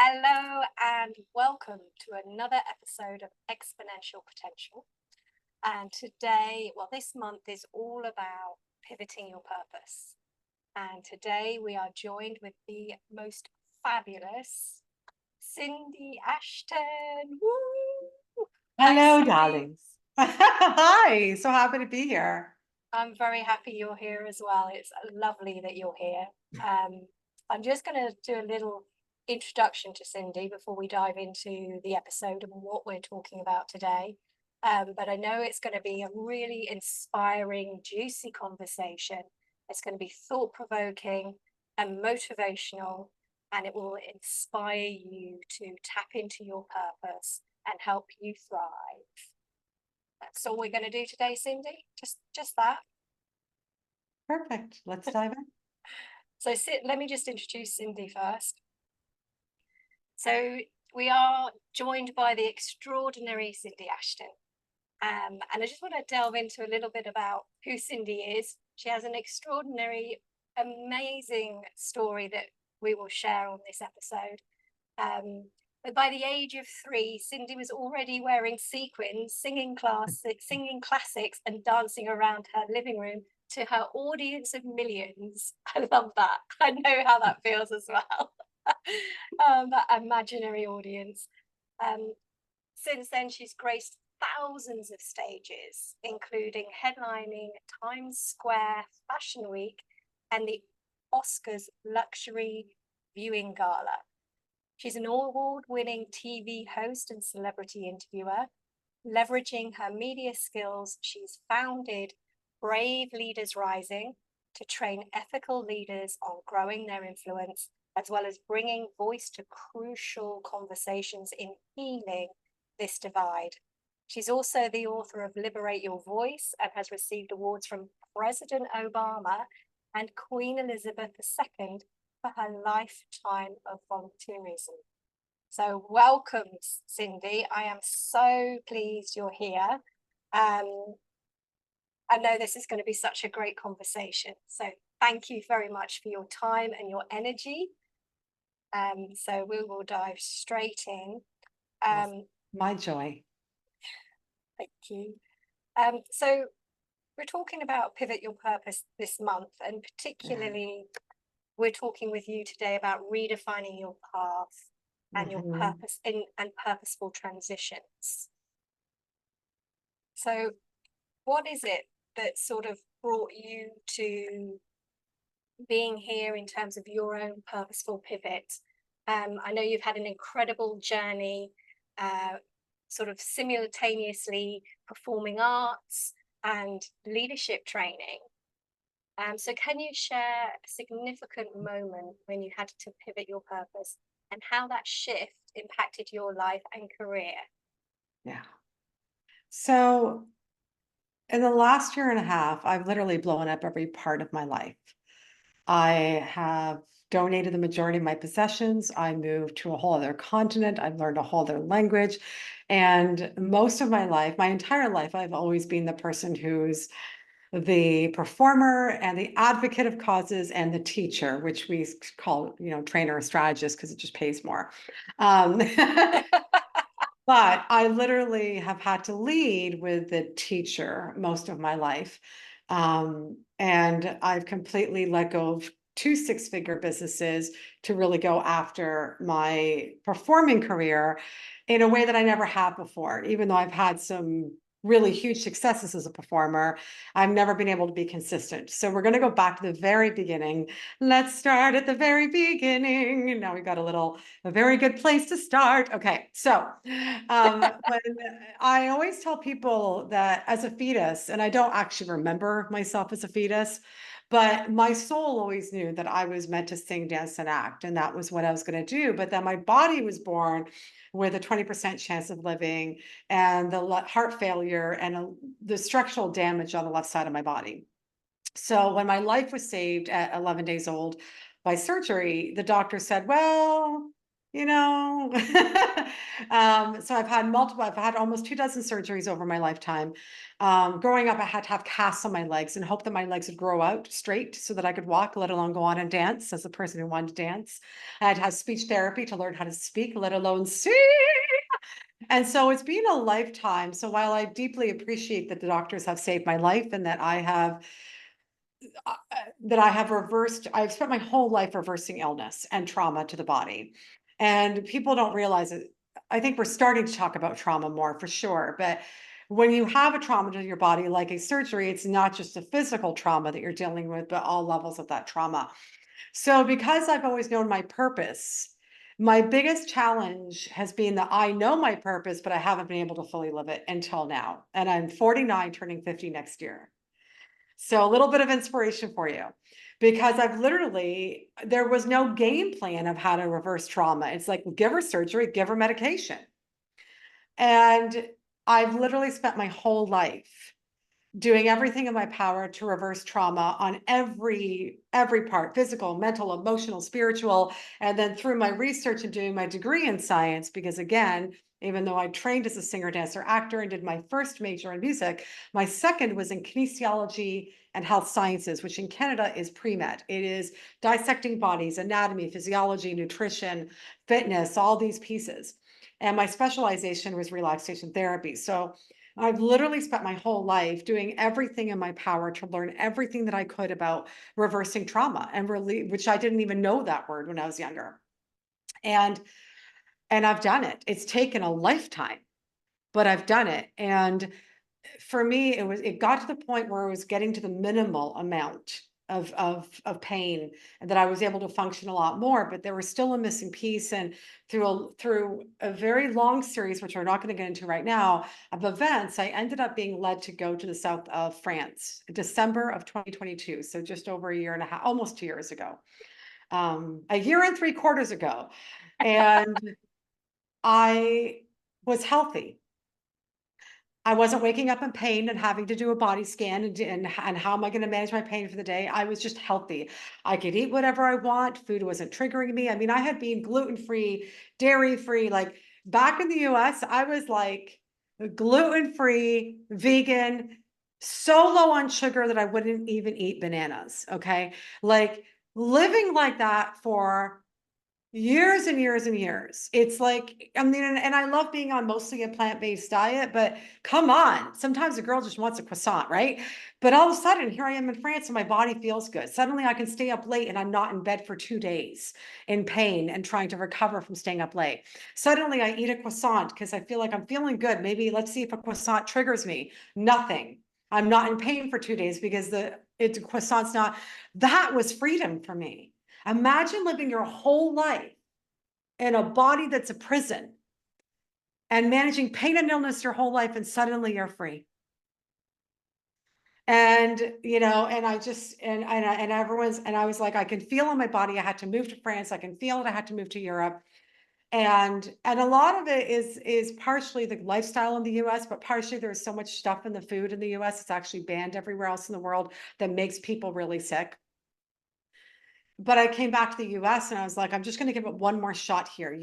Hello and welcome to another episode of Exponential Potential. And today, this month is all about pivoting your purpose. And today we are joined with the most fabulous Cindy Ashton. Woo! Hi, Hello, Cindy. darlings. Hi, so happy to be here. I'm very happy you're here as well. It's lovely that you're here. I'm just going to do a little introduction to Cindy before we dive into the episode and what we're talking about today. But I know it's going to be a really inspiring, juicy conversation. It's going to be thought-provoking and motivational, and it will inspire you to tap into your purpose and help you thrive. That's all we're going to do today, Cindy. Just that. Perfect. Let's dive in. So let me just introduce Cindy first. So we are joined by the extraordinary Cindy Ashton. And I just want to delve into a little bit about who Cindy is. She has an extraordinary, amazing story that we will share on this episode. But by the age of 3, Cindy was already wearing sequins, singing classics and dancing around her living room to her audience of millions. I love that. I know how that feels as well. That imaginary audience. Since then, she's graced thousands of stages, including headlining Times Square Fashion Week and the Oscars Luxury Viewing Gala. She's an award-winning TV host and celebrity interviewer. Leveraging her media skills, she's founded Brave Leaders Rising to train ethical leaders on growing their influence, as well as bringing voice to crucial conversations in healing this divide. She's also the author of Liberate Your Voice and has received awards from President Obama and Queen Elizabeth II for her lifetime of volunteerism. So welcome, Cindy. I am so pleased you're here. I know this is going to be such a great conversation. So thank you very much for your time and your energy. So we will dive straight in. My joy. Thank you. So we're talking about Pivot Your Purpose this month, and particularly we're talking with you today about redefining your path and your purpose and purposeful transitions. So what is it that sort of brought you to being here in terms of your own purposeful pivot? I know you've had an incredible journey, sort of simultaneously performing arts and leadership training. So can you share a significant moment when you had to pivot your purpose and how that shift impacted your life and career? Yeah. So in the last year and a half, I've literally blown up every part of my life. I have donated the majority of my possessions. I moved to a whole other continent. I've learned a whole other language. And most of my life, my entire life, I've always been the person who's the performer and the advocate of causes and the teacher, which we call, trainer or strategist because it just pays more. But I literally have had to lead with the teacher most of my life. And I've completely let go of 2 6-figure businesses to really go after my performing career in a way that I never have before. Even though I've had some really huge successes as a performer, I've never been able to be consistent. So we're going to go back to the very beginning. Let's start at the very beginning. Now we got a very good place to start. Okay. So when I always tell people that as a fetus, and I don't actually remember myself as a fetus, but my soul always knew that I was meant to sing, dance, and act, and that was what I was going to do. But then my body was born with a 20% chance of living and the heart failure and the structural damage on the left side of my body. So when my life was saved at 11 days old by surgery, the doctor said, well, you know. So I've had almost 24 surgeries over my lifetime. Growing up, I had to have casts on my legs and hope that my legs would grow out straight so that I could walk, let alone go on and dance as a person who wanted to dance. I had to have speech therapy to learn how to speak, let alone sing. And so it's been a lifetime. So while I deeply appreciate that the doctors have saved my life and uh, that I have reversed, I've spent my whole life reversing illness and trauma to the body. And people don't realize it. I think we're starting to talk about trauma more for sure. But when you have a trauma to your body, like a surgery, it's not just a physical trauma that you're dealing with, but all levels of that trauma. So because I've always known my purpose, my biggest challenge has been that I know my purpose, but I haven't been able to fully live it until now. And I'm 49, turning 50 next year. So a little bit of inspiration for you, because there was no game plan of how to reverse trauma. It's like, give her surgery, give her medication. And I've literally spent my whole life doing everything in my power to reverse trauma on every part, physical, mental, emotional, spiritual. And then through my research and doing my degree in science, because again, even though I trained as a singer, dancer, actor, and did my first major in music, my second was in kinesiology and health sciences, which in Canada is pre-med. It is dissecting bodies, anatomy, physiology, nutrition, fitness, all these pieces. And my specialization was relaxation therapy. So I've literally spent my whole life doing everything in my power to learn everything that I could about reversing trauma and which I didn't even know that word when I was younger. And I've done it. It's taken a lifetime, but I've done it. And for me, it got to the point where it was getting to the minimal amount of pain, and that I was able to function a lot more, but there was still a missing piece. And through a very long series, which we're not going to get into right now, of events, I ended up being led to go to the south of France, December of 2022. So just over a year and a half, almost 2 years ago, a year and 3/4 ago. And I was healthy. I wasn't waking up in pain and having to do a body scan and how am I going to manage my pain for the day? I was just healthy. I could eat whatever I want. Food wasn't triggering me. I mean, I had been gluten-free, dairy-free. Like back in the US, I was like gluten-free, vegan, so low on sugar that I wouldn't even eat bananas. Okay. Like living like that for years and years and years. It's like, I mean, and I love being on mostly a plant-based diet, but come on, sometimes a girl just wants a croissant, right? But all of a sudden, here I am in France and my body feels good. Suddenly I can stay up late and I'm not in bed for 2 days in pain and trying to recover from staying up late. Suddenly I eat a croissant because I feel like I'm feeling good. Maybe let's see if a croissant triggers me. Nothing. I'm not in pain for 2 days because croissant's not, that was freedom for me. Imagine living your whole life in a body that's a prison and managing pain and illness your whole life, and suddenly you're free. And, and I just, and everyone's, and I was like, I can feel in my body. I had to move to France. I can feel it. I had to move to Europe. And a lot of it is partially the lifestyle in the US, but partially there's so much stuff in the food in the US. It's actually banned everywhere else in the world that makes people really sick. But I came back to the US and I was like, I'm just going to give it one more shot here.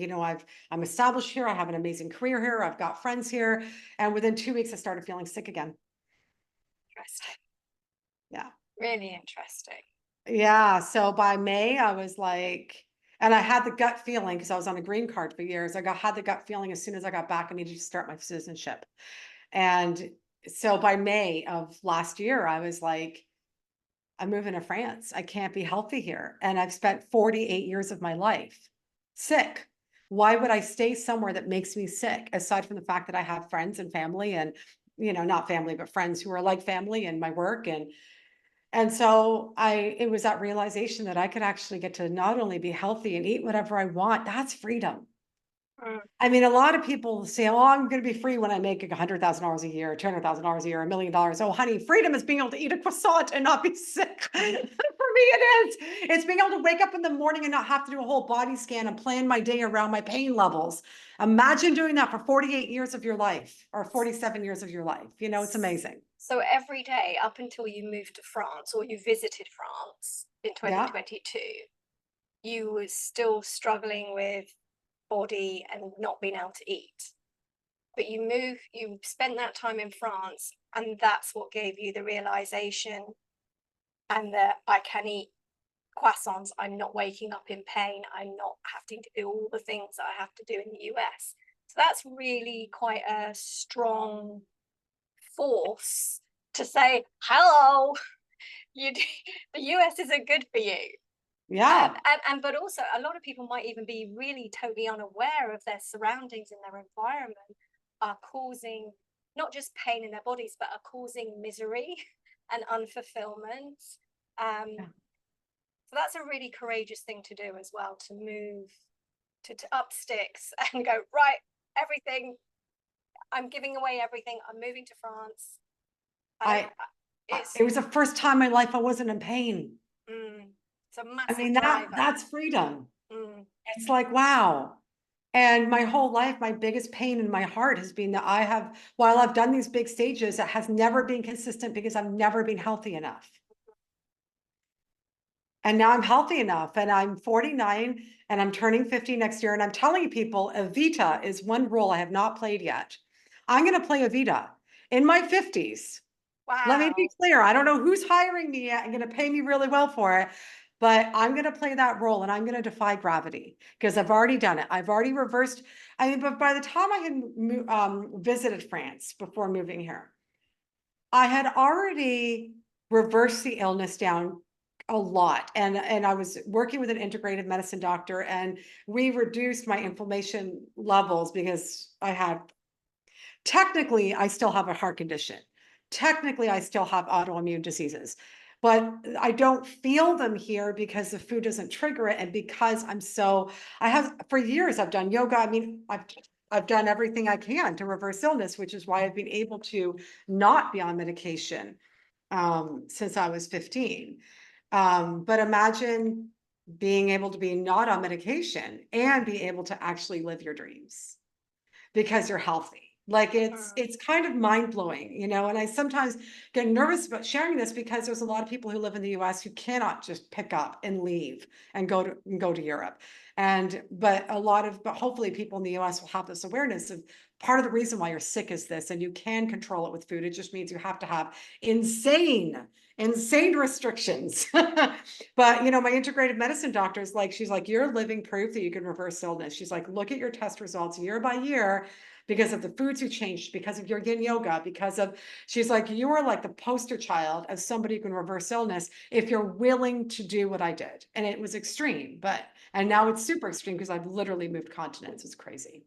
I'm established here. I have an amazing career here. I've got friends here. And within 2 weeks, I started feeling sick again. Interesting. Yeah. Really interesting. Yeah. So by May, I was like, and I had the gut feeling because I was on a green card for years. Had the gut feeling as soon as I got back, I needed to start my citizenship. And so by May of last year, I was like, I'm moving to France. I can't be healthy here. And I've spent 48 years of my life sick. Why would I stay somewhere that makes me sick? Aside from the fact that I have friends and family and, not family, but friends who are like family in my work. And so it was that realization that I could actually get to not only be healthy and eat whatever I want. That's freedom. I mean, a lot of people say, "Oh, I'm going to be free when I make $100,000 a year, $200,000 a year, $1 million." Oh, honey, freedom is being able to eat a croissant and not be sick. For me, it is. It's being able to wake up in the morning and not have to do a whole body scan and plan my day around my pain levels. Imagine doing that for 48 years of your life or 47 years of your life. It's amazing. So every day up until you moved to France or you visited France in Yeah. 2022, you were still struggling with body and not being able to eat. But you spent that time in France, and that's what gave you the realization, and that I can eat croissants, I'm not waking up in pain, I'm not having to do all the things that I have to do in the US. So that's really quite a strong force to say, hello, the US isn't good for you. Yeah. And but also a lot of people might even be really totally unaware of their surroundings and their environment are causing not just pain in their bodies, but are causing misery and unfulfillment. Yeah. So that's a really courageous thing to do as well, to move to up sticks and go, right, everything, I'm giving away everything, I'm moving to France. It was the first time in my life I wasn't in pain. It's a I massive mean, driver. that's freedom. It's like, wow. And my whole life, my biggest pain in my heart has been that while I've done these big stages, it has never been consistent because I've never been healthy enough. And now I'm healthy enough, and I'm 49 and I'm turning 50 next year. And I'm telling people, Evita is one role I have not played yet. I'm going to play Evita in my 50s. Wow. Let me be clear. I don't know who's hiring me yet and going to pay me really well for it, but I'm going to play that role, and I'm going to defy gravity because I've already done it. I've already reversed. I mean, but by the time I had visited France before moving here, I had already reversed the illness down a lot. And I was working with an integrative medicine doctor, and we reduced my inflammation levels because technically, I still have a heart condition. Technically, I still have autoimmune diseases, but I don't feel them here because the food doesn't trigger it. And because for years, I've done yoga. I mean, I've done everything I can to reverse illness, which is why I've been able to not be on medication since I was 15. But imagine being able to be not on medication and be able to actually live your dreams because you're healthy. Like it's kind of mind blowing, and I sometimes get nervous about sharing this because there's a lot of people who live in the US who cannot just pick up and leave and go to Europe. But hopefully people in the US will have this awareness of part of the reason why you're sick is this, and you can control it with food. It just means you have to have insane restrictions. But my integrative medicine doctor is like, she's like, you're living proof that you can reverse illness. She's like, look at your test results year by year because of the foods you changed, because of your yin yoga, she's like, you are like the poster child of somebody who can reverse illness if you're willing to do what I did. And it was extreme, and now it's super extreme because I've literally moved continents. It's crazy.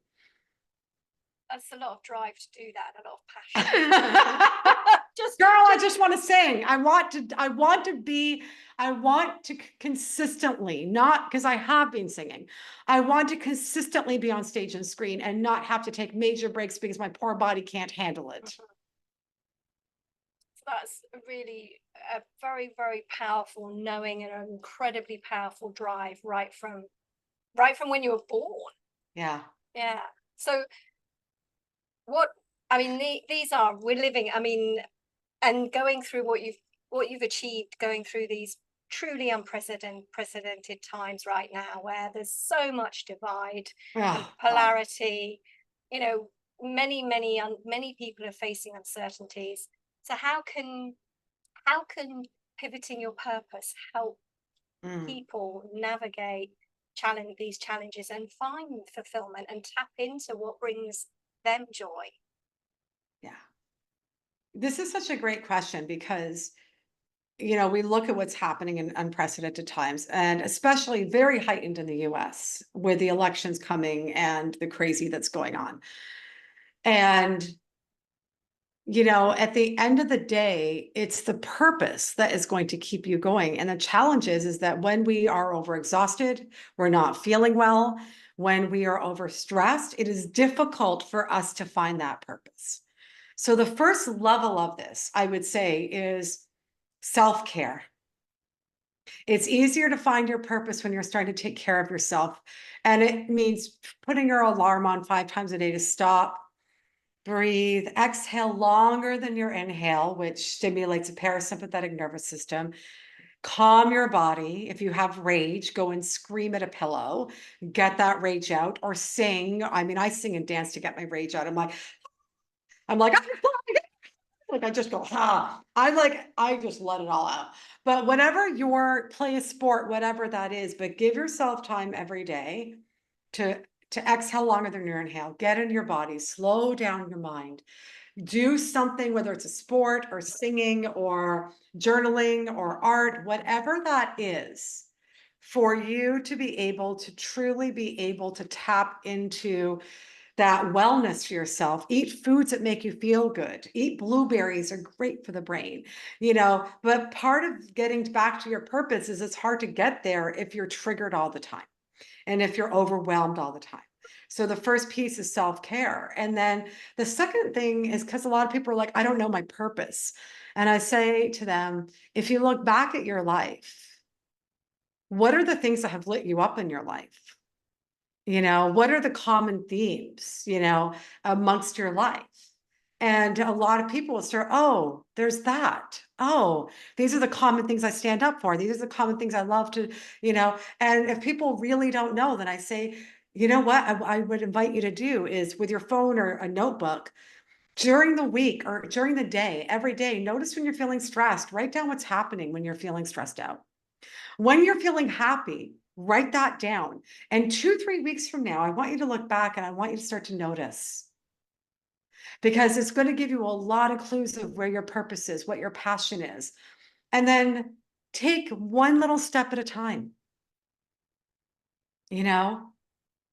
That's a lot of drive to do that, and a lot of passion. I just want to sing. I want to consistently, not because I have been singing. I want to consistently be on stage and screen and not have to take major breaks because my poor body can't handle it. That's really a very, very powerful knowing and an incredibly powerful drive right from when you were born. Yeah. Yeah. So we're living, and going through what you've achieved, going through these truly unprecedented times right now, where there's so much divide and polarity. Many people are facing uncertainties. So how can pivoting your purpose help people navigate these challenges and find fulfillment and tap into what brings them joy? Yeah. This is such a great question because, we look at what's happening in unprecedented times, and especially very heightened in the US with the elections coming and the crazy that's going on. And, at the end of the day, it's the purpose that is going to keep you going. And the challenge is that when we are overexhausted, we're not feeling well, when we are overstressed, it is difficult for us to find that purpose. So the first level of this, I would say, is self-care. It's easier to find your purpose when you're starting to take care of yourself. And it means putting your alarm on 5 times a day to stop, breathe, exhale longer than your inhale, which stimulates the parasympathetic nervous system. calm your body. If you have rage, go and scream at a pillow, get that rage out, or sing. I mean, I sing and dance to get my rage out. I'm like, like I just go, ha. I just let it all out. But whatever your play a sport, whatever that is, but give yourself time every day to exhale longer than your inhale. Get in your body, slow down your mind. Do something, whether it's a sport or singing or journaling or art, whatever that is, for you to be able to truly be able to tap into that wellness for yourself. Eat foods that make you feel good. Eat blueberries are great for the brain, but part of getting back to your purpose is it's hard to get there if you're triggered all the time and if you're overwhelmed all the time. So the first piece is self-care. And then the second thing is, because a lot of people are like, I don't know my purpose. And I say to them, if you look back at your life, what are the things that have lit you up in your life? What are the common themes, amongst your life? And a lot of people will start, oh, there's that. Oh, these are the common things I stand up for. These are the common things I love to, and if people really don't know, then I say, you know what I would invite you to do is with your phone or a notebook during the week or during the day, every day, notice when you're feeling stressed, write down what's happening when you're feeling stressed out. When you're feeling happy, write that down. And 2-3 weeks from now, I want you to look back and I want you to start to notice, because it's going to give you a lot of clues of where your purpose is, what your passion is. And then take one little step at a time.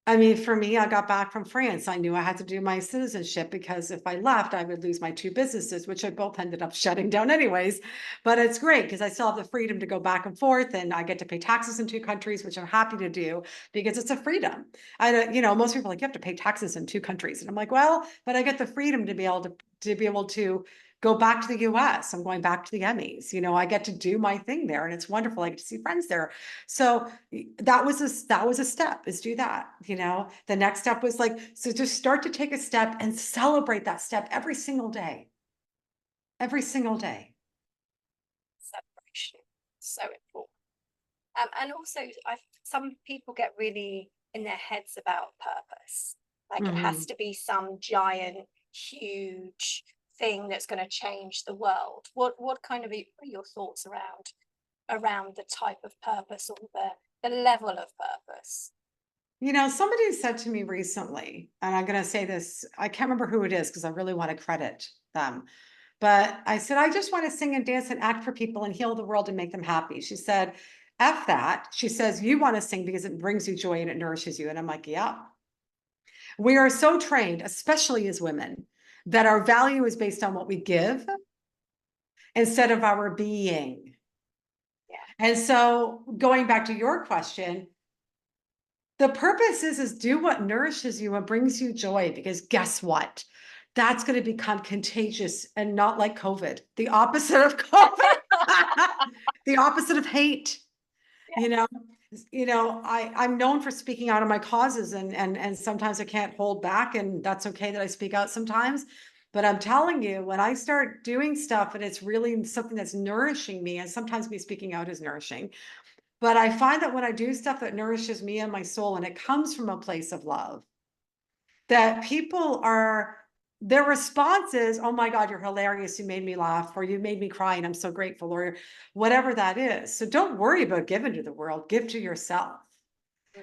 I mean, for me, I got back from France. I knew I had to do my citizenship because if I left, I would lose my 2 businesses, which I both ended up shutting down anyways. But it's great because I still have the freedom to go back and forth, and I get to pay taxes in 2 countries, which I'm happy to do because it's a freedom. I don't, most people are like, you have to pay taxes in 2 countries. And I'm like, well, but I get the freedom to be able to go back to the US. I'm going back to the Emmys. I get to do my thing there and it's wonderful. I get to see friends there. So that was a step, is do that. The next step was like, so just start to take a step and celebrate that step every single day. Every single day. Celebration, so important. And also, some people get really in their heads about purpose. Like it has to be some giant, huge thing that's going to change the world. What kind of are your thoughts around the type of purpose or the level of purpose? Somebody said to me recently, and I'm going to say this, I can't remember who it is because I really want to credit them. But I said, I just want to sing and dance and act for people and heal the world and make them happy. She said, F that. She says, you want to sing because it brings you joy and it nourishes you. And I'm like, yeah. We are so trained, especially as women, that our value is based on what we give instead of our being. Yeah. And so going back to your question, the purpose is do what nourishes you and brings you joy, because guess what? That's going to become contagious and not like COVID, the opposite of COVID, the opposite of hate. Yeah. I'm known for speaking out on my causes and sometimes I can't hold back, and that's okay that I speak out sometimes. But I'm telling you, when I start doing stuff and it's really something that's nourishing me, and sometimes me speaking out is nourishing, but I find that when I do stuff that nourishes me and my soul, and it comes from a place of love, that their response is, oh my God, you're hilarious. You made me laugh, or you made me cry and I'm so grateful, or whatever that is. So don't worry about giving to the world, give to yourself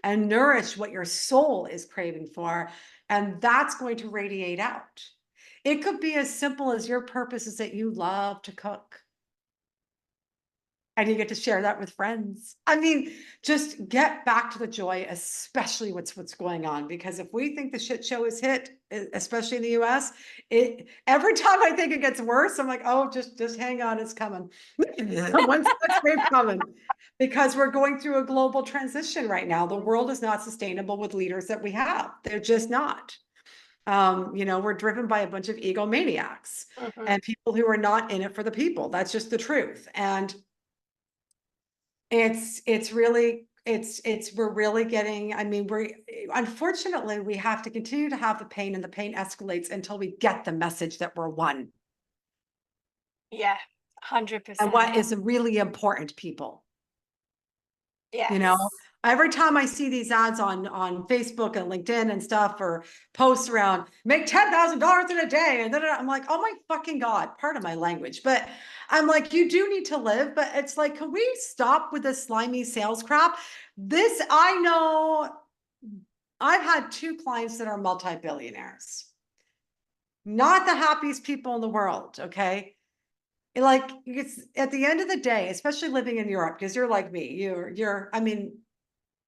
and nourish what your soul is craving for. And that's going to radiate out. It could be as simple as your purpose is that you love to cook. And you get to share that with friends. I mean, just get back to the joy, especially what's going on. Because if we think the shit show is hit, especially in the US, every time I think it gets worse, I'm like, oh, just hang on, it's coming. One next wave coming. Because we're going through a global transition right now. The world is not sustainable with leaders that we have. They're just not. We're driven by a bunch of egomaniacs and people who are not in it for the people. That's just the truth. And we're really getting, I mean, unfortunately, we have to continue to have the pain, and the pain escalates until we get the message that we're one. Yeah, and what 100%. is really important to people. You know, Yes. every time I see these ads on Facebook and LinkedIn and stuff, or posts around make $10,000 in a day, and then I'm like, oh my fucking God, pardon my language, but I'm like, you do need to live, but it's like, can we stop with this slimy sales crap? This, I know, I've had 2 clients that are multi-billionaires, not the happiest people in the world. Okay. Like, it's at the end of the day, especially living in Europe, because you're like me, I mean,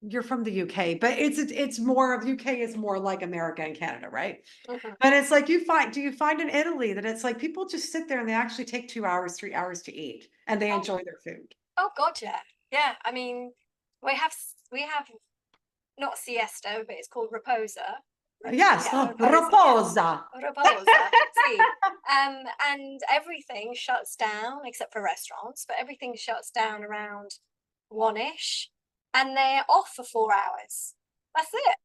you're from the UK, but it's more of UK is more like America and Canada, right? Mhm. But it's like do you find in Italy that it's like people just sit there and they actually take 2 hours, 3 hours to eat and they Oh, enjoy their food? oh God, yeah. Yeah. I mean, we have not siesta, but it's called reposa. Yes, Yeah, oh, reposa. Yeah. riposa. Reposa. See. And everything shuts down except for restaurants, but everything shuts down around 1ish, and they're off for 4 hours. That's it.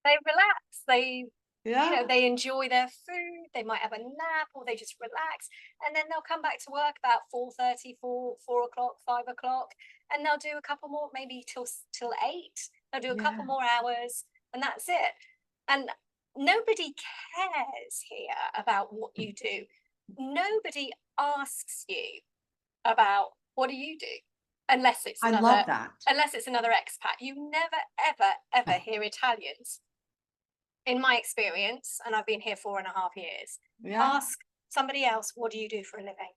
They relax. Yeah, They enjoy their food. They might have a nap or they just relax, and then they'll come back to work about 4:30, 4 o'clock, 5 o'clock, and they'll do a couple more, maybe till 8. They'll do a couple yeah. more hours, and that's it. And nobody cares here about what you do. Nobody asks you about what do you do, unless it's I another love that. unless it's another expat. You never ever ever hear Italians, in my experience, and I've been here 4.5 years, Yeah, ask somebody else, what do you do for a living?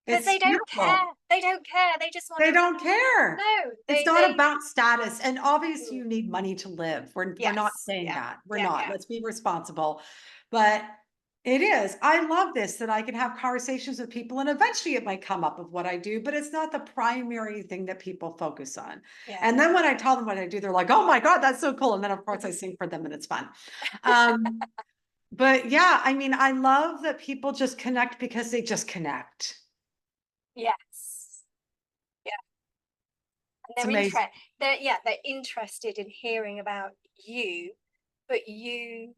Because it's they don't care. beautiful. They don't care. They just want They to. don't care. No, It's they not they. about status. And obviously Mm, you need money to live. We're not yes, saying yeah, that. We're yeah, not. yeah. Let's be responsible. But it is. I love this, that I can have conversations with people and eventually it might come up of what I do, but it's not the primary thing that people focus on. Yeah. And then when I tell them what I do, they're like, oh my God, that's so cool. And then of course I sing for them and it's fun. Um, but yeah, I mean, I love that people just connect because they just connect. Yes. Yeah. And It's amazing. they're interested in hearing about you, but you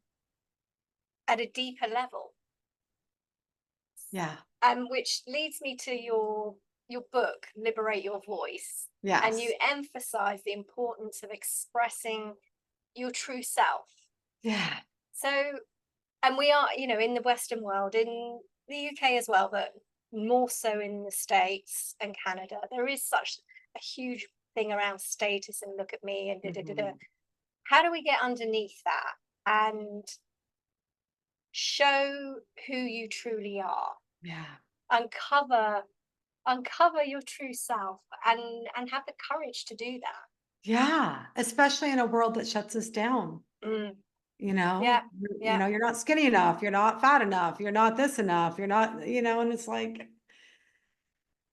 at a deeper level. Yeah. Which leads me to your book, Liberate Your Voice. And Yes. you emphasize the importance of expressing your true self. Yeah. So, and we are, in the Western world, in the UK as well, but more so in the States and Canada, there is such a huge thing around status and look at me and da da da da. Mhm. How do we get underneath that and show who you truly are? Yeah. Uncover uncover your true self and have the courage to do that. Yeah, especially in a world that shuts us down. Mm, You yeah, know, yeah. you're not skinny enough, you're not fat enough, you're not this enough, you're not, and it's like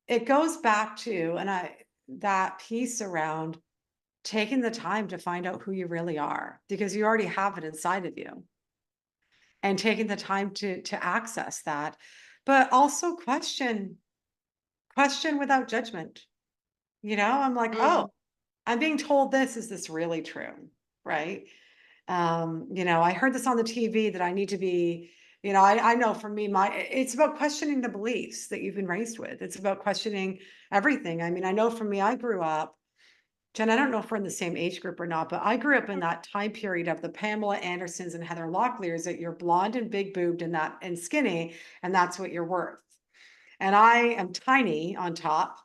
it goes back to that piece around taking the time to find out who you really are, because you already have it inside of you, and taking the time to access that, but also question without judgment. I'm like, Mm, oh, I'm being told this, is this really true? Right. I heard this on the TV that I need to be, I know for me, it's about questioning the beliefs that you've been raised with. It's about questioning everything. I mean, I know for me, I grew up, Jen, I don't know if we're in the same age group or not, but I grew up in that time period of the Pamela Andersons and Heather Locklears, that you're blonde and big boobed and skinny, and that's what you're worth. And I am tiny on top,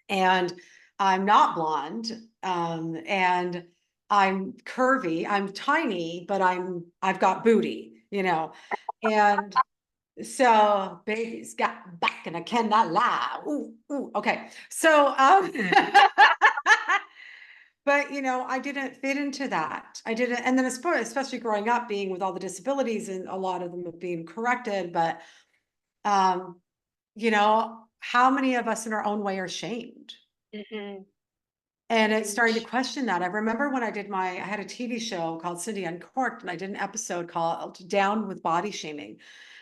and I'm not blonde, and I'm curvy. I'm tiny, but I've got booty, and so baby's got back and I cannot lie. Ooh, ooh, okay. So, but I didn't fit into that. I didn't, and then especially growing up, being with all the disabilities, and a lot of them have been corrected, but um, how many of us in our own way are shamed? mhm. And it's starting to Huge. question that. I remember when I had a TV show called Cindy Uncorked, and I did an episode called Down with Body Shaming.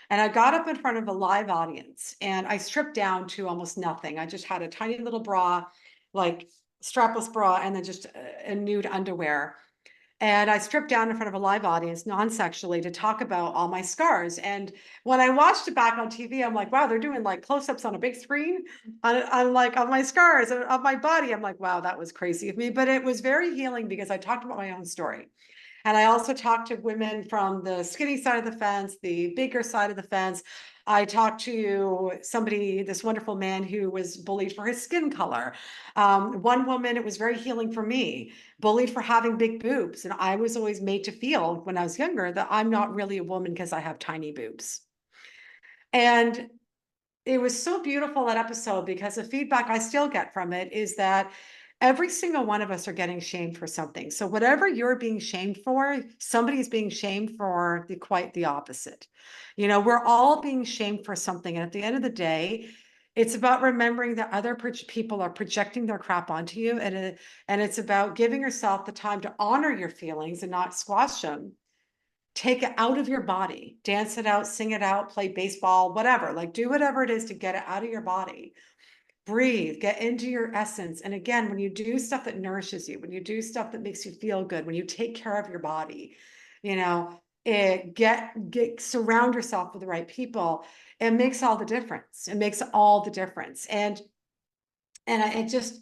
And I got up in front of a live audience and I stripped down to almost nothing. I just had a tiny little bra, like strapless bra, and then just a nude underwear. And I stripped down in front of a live audience, non-sexually, to talk about all my scars. And when I watched it back on TV, I'm like, wow, they're doing like close-ups on a big screen. I'm like, of my scars, of my body. I'm like, wow, that was crazy of me. But it was very healing because I talked about my own story. And I also talked to women from the skinny side of the fence, the bigger side of the fence. I talked to somebody, this wonderful man who was bullied for his skin color. One woman, it was very healing for me, bullied for having big boobs. And I was always made to feel when I was younger that I'm not really a woman because I have tiny boobs. And it was so beautiful, that episode, because the feedback I still get from it is that every single one of us are getting shamed for something. So whatever you're being shamed for, somebody's being shamed for quite the opposite. You know, we're all being shamed for something. And at the end of the day, it's about remembering that other people are projecting their crap onto you. And it's about giving yourself the time to honor your feelings and not squash them. Take it out of your body, dance it out, sing it out, play baseball, whatever, like do whatever it is to get it out of your body. Breathe, get into your essence. And again, when you do stuff that nourishes you, when you do stuff that makes you feel good, when you take care of your body, you know, surround yourself with the right people. It makes all the difference. It makes all the difference. It just,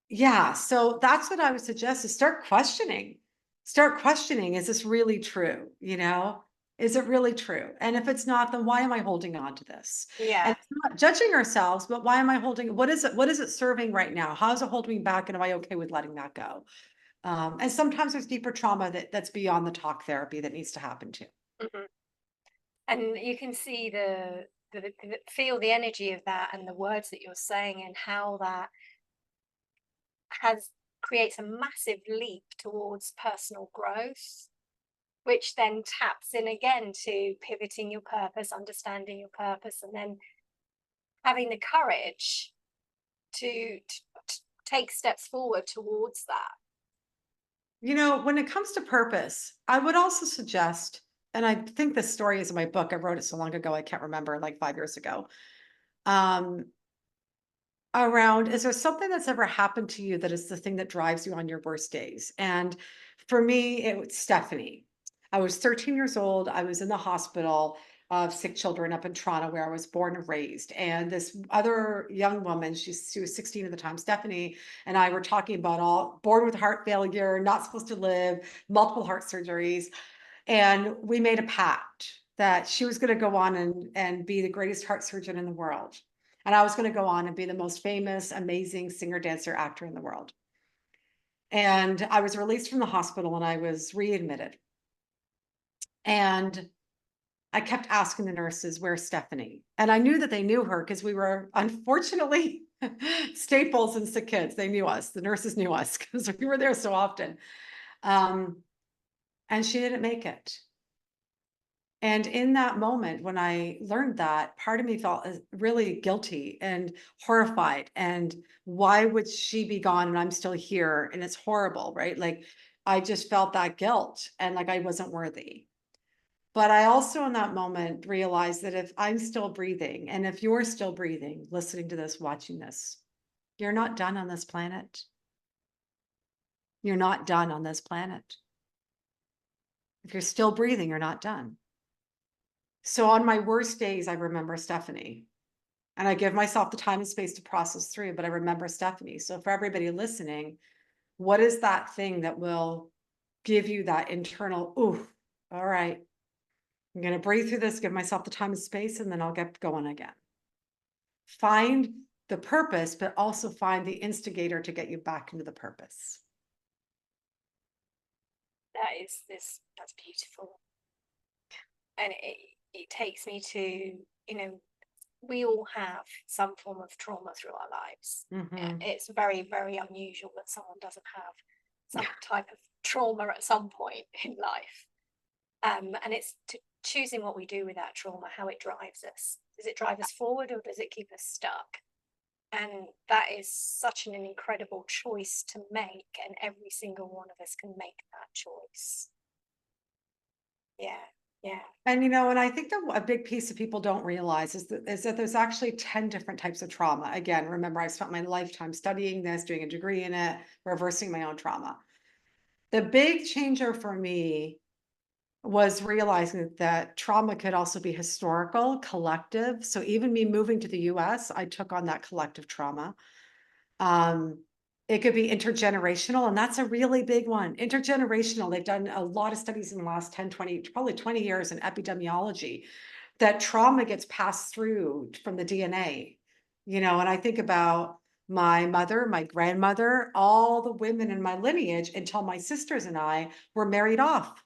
yeah, so that's what I would suggest, is start questioning. Start questioning, is this really true? You know, is it really true? And if it's not, then why am I holding on to this? And Yeah. it's not judging ourselves, but why am I holding, what is it serving right now? How is it holding me back? And am I okay with letting that go? And sometimes there's deeper trauma that's beyond the talk therapy that needs to happen too. Mhm. And you can see feel the energy of that and the words that you're saying and how that has creates a massive leap towards personal growth, which then taps in again to pivoting your purpose, understanding your purpose, and then having the courage to take steps forward towards that. You know, when it comes to purpose, I would also suggest, and I think this story is in my book. I wrote it so long ago, I can't remember, like 5 years ago. Um, Around, is there something that's ever happened to you that is the thing that drives you on your worst days? And for me, it was Stephanie. I was 13 years old. I was in the hospital of sick children up in Toronto, where I was born and raised. And this other young woman, she was 16 at the time, Stephanie, and I were talking about, all born with heart failure, not supposed to live, multiple heart surgeries. And we made a pact that she was going to go on and be the greatest heart surgeon in the world. And I was going to go on and be the most famous, amazing singer, dancer, actor in the world. And I was released from the hospital and I was readmitted. And I kept asking the nurses, where's Stephanie? And I knew that they knew her because we were, unfortunately, staples in sick kids. They knew us. The nurses knew us because we were there so often. And she didn't make it. And in that moment, when I learned that, part of me felt really guilty and horrified. And why would she be gone and I'm still here? And it's horrible, right? Like I just felt that guilt and like I wasn't worthy. But I also, in that moment, realized that if I'm still breathing and if you're still breathing, listening to this, watching this, you're not done on this planet. You're not done on this planet. If you're still breathing, you're not done. So on my worst days, I remember Stephanie. And I give myself the time and space to process through, but I remember Stephanie. So for everybody listening, what is that thing that will give you that internal, ooh, all right, I'm going to breathe through this, give myself the time and space, and then I'll get going again. Find the purpose, but also find the instigator to get you back into the purpose. That's beautiful. And it takes me to, we all have some form of trauma through our lives. Mm-hmm. It's very, very unusual that someone doesn't have some type of trauma at some point in life. And it's choosing what we do with that trauma, how it drives us. Does it drive us forward or does it keep us stuck? And that is such an incredible choice to make, and every single one of us can make that choice. Yeah, yeah. And and I think that a big piece of people don't realize is that there's actually 10 different types of trauma. Again, remember, I spent my lifetime studying this, doing a degree in it, reversing my own trauma. The big changer for me was realizing that trauma could also be historical, collective. So even me moving to the US, I took on that collective trauma. Um, it could be intergenerational, and that's a really big one. Intergenerational, they've done a lot of studies in the last 10, 20, probably 20 years in epidemiology that trauma gets passed through from the DNA, and I think about my mother, my grandmother, all the women in my lineage until my sisters and I were married off.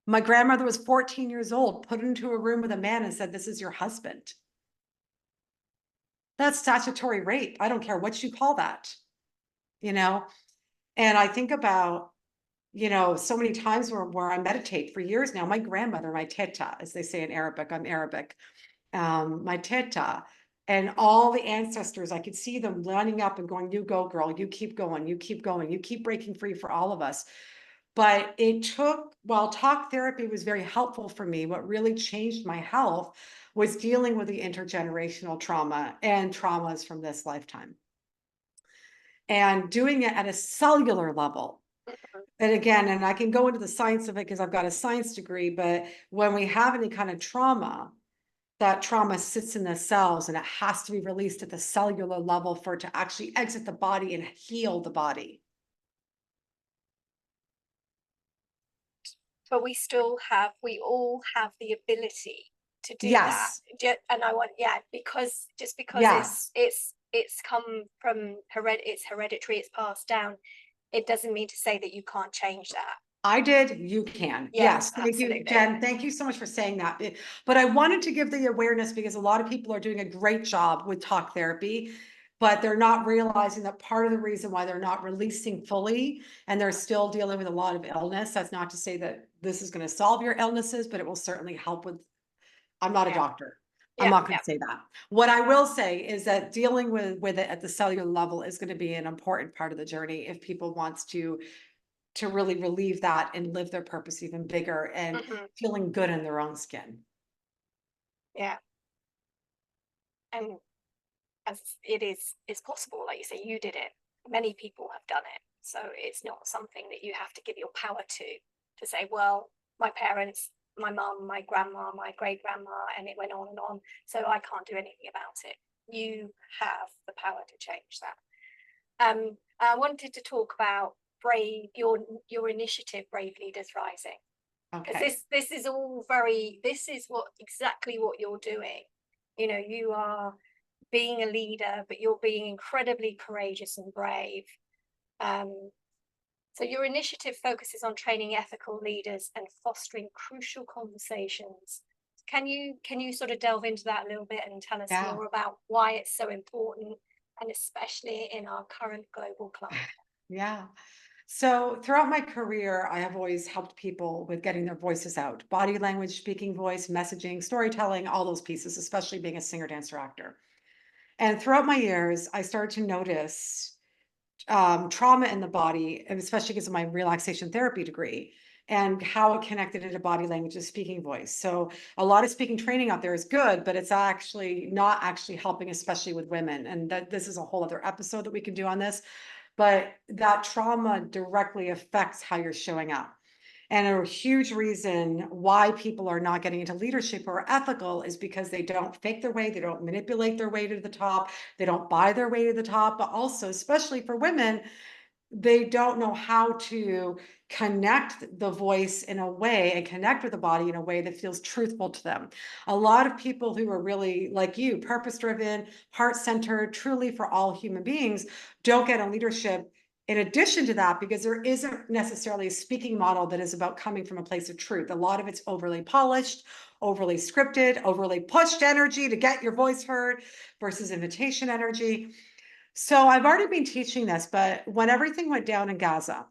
My grandmother was 14 years old, put into a room with a man and said, "This is your husband." That's statutory rape. I don't care what you call that, you know? And I think about, so many times where I meditate for years now, my grandmother, my teta, as they say in Arabic, I'm Arabic, my teta, and all the ancestors, I could see them lining up and going, "You go, girl, you keep going, you keep going, you keep breaking free for all of us." But while talk therapy was very helpful for me, what really changed my health was dealing with the intergenerational trauma and traumas from this lifetime and doing it at a cellular level. And again, and I can go into the science of it because I've got a science degree, but when we have any kind of trauma, that trauma sits in the cells and it has to be released at the cellular level for it to actually exit the body and heal the body. But we all have the ability to do that. Yes. And because Yes. it's come from it's hereditary, it's passed down, it doesn't mean to say that you can't change that. I did, you can. Yeah, Yes. Thank you, absolutely. Jen. Thank you so much for saying that. But I wanted to give the awareness because a lot of people are doing a great job with talk therapy, but they're not realizing that part of the reason why they're not releasing fully and they're still dealing with a lot of illness. That's not to say that this is going to solve your illnesses, but it will certainly help with. I'm not a doctor. I'm not going to say that. What I will say is that dealing with it at the cellular level is going to be an important part of the journey if people wants to really relieve that and live their purpose even bigger and feeling good in their own skin. Yeah. And as it's possible, like you say, you did it. Many people have done it. So it's not something that you have to give your power to say, well, my parents, my mum, my grandma, my great grandma, and it went on, so I can't do anything about it. You have the power to change that. I wanted to talk about your initiative, Brave Leaders Rising, because Okay. this is exactly what you're doing. You are being a leader, but you're being incredibly courageous and brave. So your initiative focuses on training ethical leaders and fostering crucial conversations. Can you sort of delve into that a little bit and tell us more about why it's so important, and especially in our current global climate? Yeah. So throughout my career, I have always helped people with getting their voices out, body language, speaking voice, messaging, storytelling, all those pieces, especially being a singer, dancer, actor. And throughout my years, I started to notice trauma in the body, and especially because of my relaxation therapy degree and how it connected into body language and speaking voice. So a lot of speaking training out there is good, but it's actually not actually helping, especially with women. And this is a whole other episode that we can do on this, but that trauma directly affects how you're showing up. And a huge reason why people are not getting into leadership or ethical is because they don't fake their way, they don't manipulate their way to the top, they don't buy their way to the top, but also, especially for women, they don't know how to connect the voice in a way and connect with the body in a way that feels truthful to them. A lot of people who are really like you, purpose driven, heart centered, truly for all human beings, don't get in leadership in addition to that because there isn't necessarily a speaking model that is about coming from a place of truth. A lot of it's overly polished, overly scripted, overly pushed energy to get your voice heard versus invitation energy. So I've already been teaching this, but when everything went down in Gaza,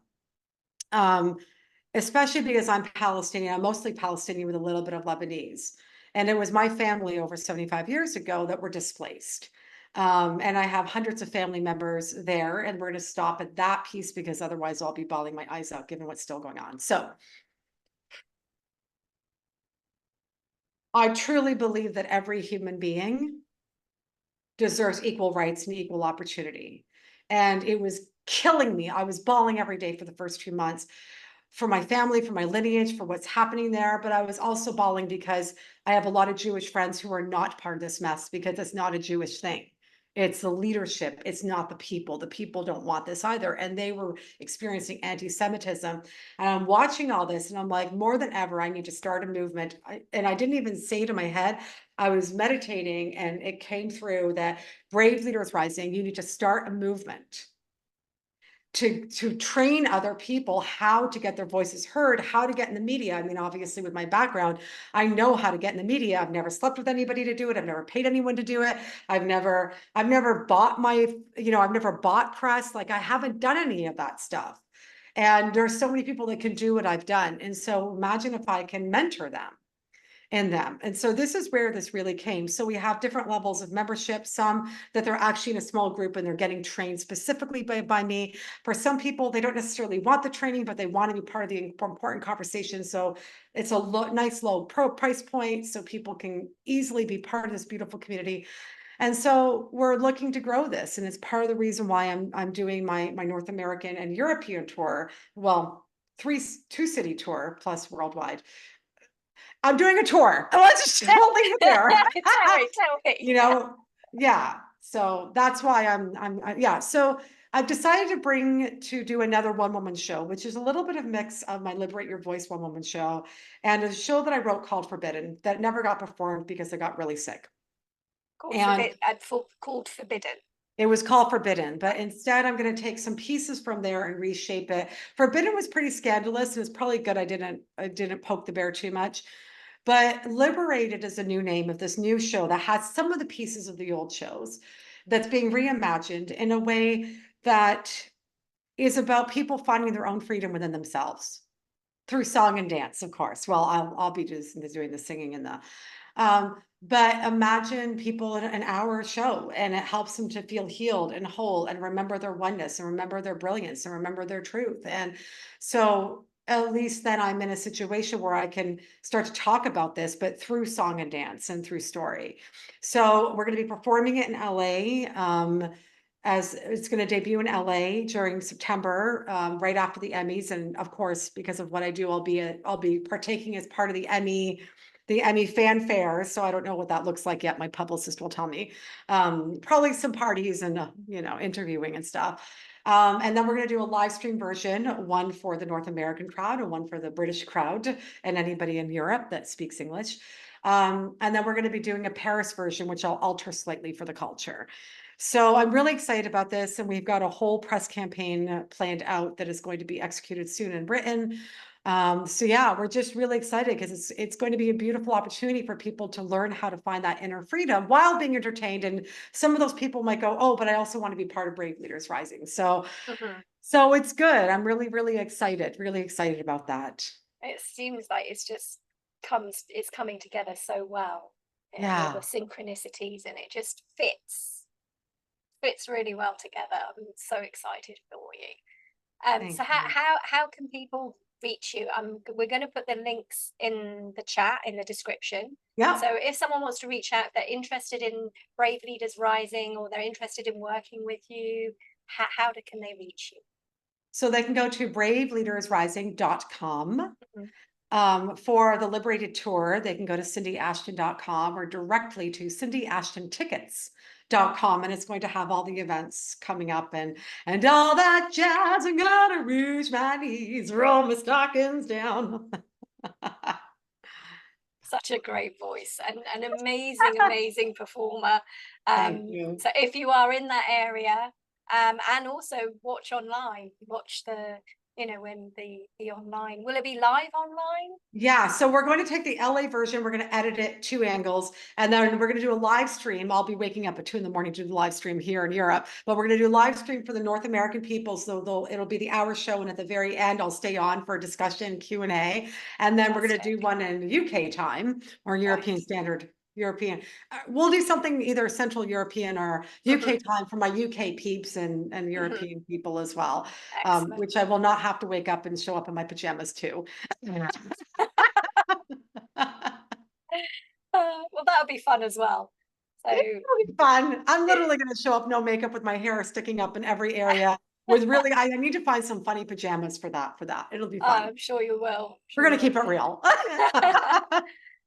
um, especially because I'm Palestinian, I'm mostly Palestinian with a little bit of Lebanese. And it was my family over 75 years ago that were displaced. And I have hundreds of family members there, and we're going to stop at that piece because otherwise I'll be bawling my eyes out given what's still going on. So I truly believe that every human being deserves equal rights and equal opportunity. And it was killing me. I was bawling every day for the first 2 months for my family, for my lineage, for what's happening there. But I was also bawling because I have a lot of Jewish friends who are not part of this mess because it's not a Jewish thing. It's the leadership. It's not the people. The people don't want this either. And they were experiencing anti-Semitism. And I'm watching all this and I'm like, more than ever, I need to start a movement. And I didn't even say to my head, I was meditating and it came through that Brave Leaders Rising, you need to start a movement to train other people how to get their voices heard, how to get in the media. I mean, obviously with my background, I know how to get in the media. I've never slept with anybody to do it. I've never paid anyone to do it. I've never bought I've never bought press. Like I haven't done any of that stuff. And there's so many people that can do what I've done. And so imagine if I can mentor them in them. And so this is where this really came. So we have different levels of membership, some that they're actually in a small group and they're getting trained specifically by me. For some people, they don't necessarily want the training, but they want to be part of the important conversation. So it's a nice low price point so people can easily be part of this beautiful community. And so we're looking to grow this. And it's part of the reason why I'm doing my North American and European tour. Well, two city tour plus worldwide. I'm doing a tour. Let's just leave it there. Tell me. You know, yeah. So that's why yeah. So I've decided to do another one-woman show, which is a little bit of mix of my Liberate Your Voice one-woman show and a show that I wrote called Forbidden that never got performed because I got really sick. Called Forbidden. It was called Forbidden, but instead I'm going to take some pieces from there and reshape it. Forbidden was pretty scandalous, and it's probably good I didn't poke the bear too much. But Liberated is a new name of this new show that has some of the pieces of the old shows that's being reimagined in a way that is about people finding their own freedom within themselves through song and dance, of course. Well, I'll be just doing the singing and the but imagine people in an hour show and it helps them to feel healed and whole and remember their oneness and remember their brilliance and remember their truth. And so at least then I'm in a situation where I can start to talk about this, but through song and dance and through story. So we're going to be performing it in LA. As it's going to debut in LA during September, right after the Emmys. And of course, because of what I do, I'll be partaking as part of the Emmy fanfare. So I don't know what that looks like yet. My publicist will tell me. Probably some parties and interviewing and stuff. And then we're going to do a live stream version, one for the North American crowd and one for the British crowd and anybody in Europe that speaks English. And then we're going to be doing a Paris version, which I'll alter slightly for the culture. So I'm really excited about this. And we've got a whole press campaign planned out that is going to be executed soon in Britain. So yeah, we're just really excited because it's going to be a beautiful opportunity for people to learn how to find that inner freedom while being entertained. And some of those people might go, oh, but I also want to be part of Brave Leaders Rising. So, so it's good. I'm really, really excited about that. It seems like it's coming together so well. Yeah. All the synchronicities and it just fits really well together. I'm so excited for you. So how can people reach you? We're going to put the links in the chat in the description. Yeah. So if someone wants to reach out, they're interested in Brave Leaders Rising or they're interested in working with you, how can they reach you? So they can go to braveleadersrising.com. For the Liberated Tour, they can go to cindyashton.com or directly to cindyashtontickets.com, and it's going to have all the events coming up and all that jazz. I'm gonna rouge my knees, roll my stockings down. Such a great voice and an amazing performer. Thank you. So if you are in that area, and also watch online, watch the when the online, will it be live online? Yeah, so we're going to take the LA version, we're going to edit it 2 angles, and then we're going to do a live stream. I'll be waking up at 2 a.m. to do the live stream here in Europe, but we're going to do a live stream for the North American people. So it'll be the hour show, and at the very end, I'll stay on for a discussion Q&A, and then we're going to do one in UK time or European Standard. We'll do something either Central European or UK time for my UK peeps and European people as well, which I will not have to wake up and show up in my pajamas too. Well, that'll be fun as well. So it'll be fun. I'm literally going to show up no makeup with my hair sticking up in every area. with really, I need to find some funny pajamas for that. It'll be Oh, fun. I'm sure you will. We're going to keep it real.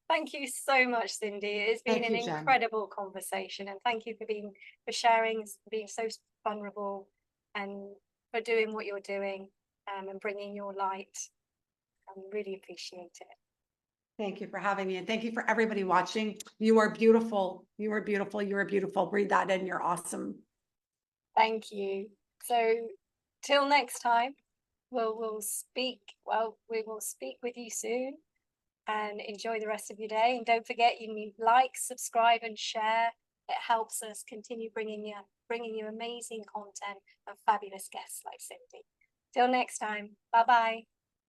Thank you so much, Cindy. It's been Thank an you, Jen. incredible conversation, and thank you for sharing, being so vulnerable, and for doing what you're doing, and bringing your light. I really appreciate it. Thank you for having me, and thank you for everybody watching. You are beautiful. You are beautiful. You are beautiful. Breathe that in. You're awesome. Thank you. So till next time, we'll speak. Well, we will speak with you soon. And enjoy the rest of your day. And don't forget, you need like, subscribe, and share. It helps us continue bringing you amazing content and fabulous guests like Cindy. Till next time, bye bye.